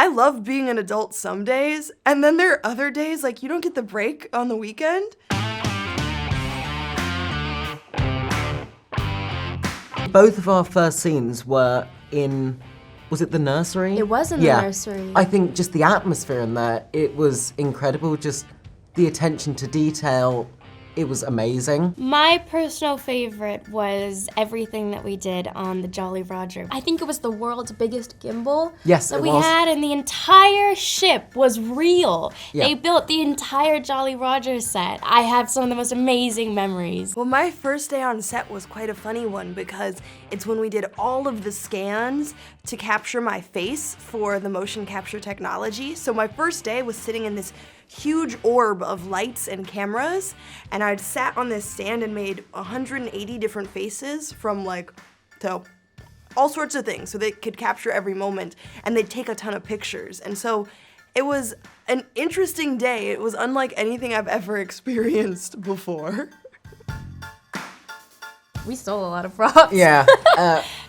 I love being an adult some days, and then there are other days, like, you don't get the break on the weekend. Both of our first scenes were in, was it the nursery? It was in the nursery. I think just the atmosphere in there, it was incredible. Just the attention to detail, it was amazing. My personal favorite was everything that we did on the Jolly Roger. I think it was the world's biggest gimbal that we had, and the entire ship was real. Yeah. They built the entire Jolly Roger set. I have some of the most amazing memories. Well, my first day on set was quite a funny one because it's when we did all of the scans to capture my face for the motion capture technology. So my first day was sitting in this huge orb of lights and cameras, and I'd sat on this stand and made 180 different faces from all sorts of things so they could capture every moment, and they'd take a ton of pictures. And so it was an interesting day. It was unlike anything I've ever experienced before. We stole a lot of props. Yeah,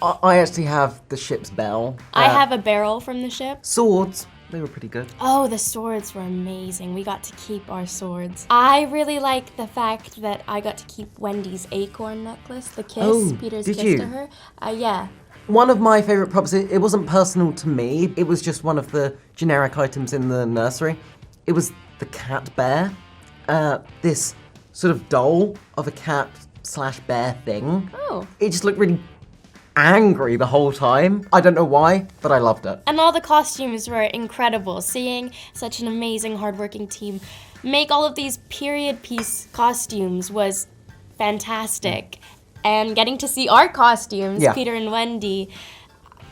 I actually have the ship's bell. I have a barrel from the ship. Swords, they were pretty good. Oh, the swords were amazing. We got to keep our swords. I really like the fact that I got to keep Wendy's acorn necklace, the kiss, Oh, Peter's did kiss you? to her. Yeah. One of my favourite props, it wasn't personal to me, it was just one of the generic items in the nursery. It was the cat bear. This sort of doll of a cat/bear thing. Oh. It just looked really angry the whole time. I don't know why, but I loved it. And all the costumes were incredible. Seeing such an amazing, hardworking team make all of these period piece costumes was fantastic. And getting to see our costumes, Peter and Wendy,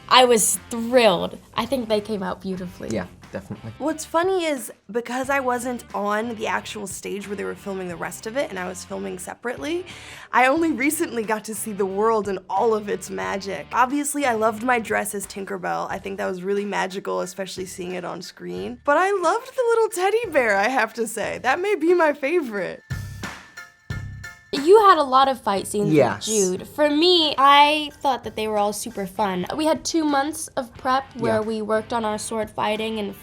I was thrilled. I think they came out beautifully. Yeah, definitely. What's funny is because I wasn't on the actual stage where they were filming the rest of it and I was filming separately, I only recently got to see the world and all of its magic. Obviously, I loved my dress as Tinkerbell. I think that was really magical, especially seeing it on screen. But I loved the little teddy bear, I have to say. That may be my favorite. You had a lot of fight scenes Yes. with Jude. For me, I thought that they were all super fun. We had 2 months of prep where we worked on our sword fighting and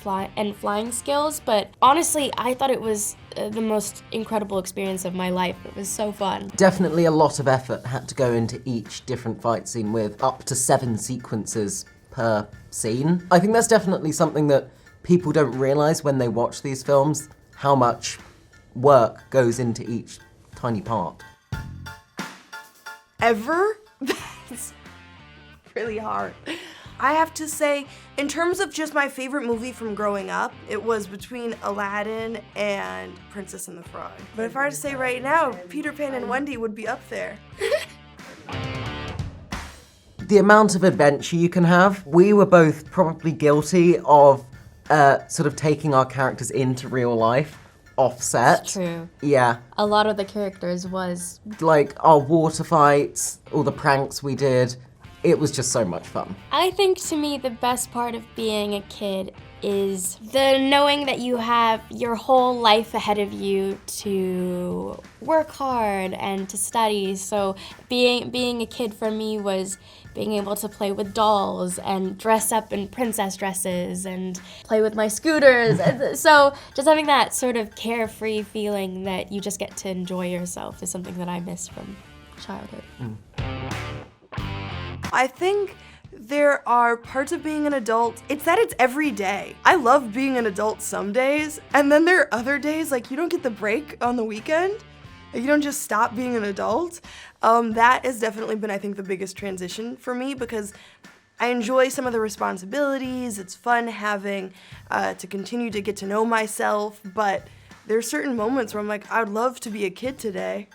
flying skills, but honestly, I thought it was the most incredible experience of my life. It was so fun. Definitely a lot of effort had to go into each different fight scene with up to 7 sequences per scene. I think that's definitely something that people don't realise when they watch these films, how much work goes into each tiny part. Ever? That's really hard. I have to say, in terms of just my favorite movie from growing up, it was between Aladdin and Princess and the Frog. But if I were to say right now, Peter Pan and Wendy would be up there. The amount of adventure you can have, we were both probably guilty of sort of taking our characters into real life. Offset. It's true. Yeah. A lot of the characters was... Like our water fights, all the pranks we did, it was just so much fun. I think to me the best part of being a kid is the knowing that you have your whole life ahead of you to work hard and to study. So being a kid for me was being able to play with dolls and dress up in princess dresses and play with my scooters. So just having that sort of carefree feeling that you just get to enjoy yourself is something that I miss from childhood. I think there are parts of being an adult, it's that it's every day. I love being an adult some days, and then there are other days, like you don't get the break on the weekend. Like, you don't just stop being an adult. That has definitely been, I think, the biggest transition for me because I enjoy some of the responsibilities. It's fun having to continue to get to know myself, but there are certain moments where I'm like, I'd love to be a kid today.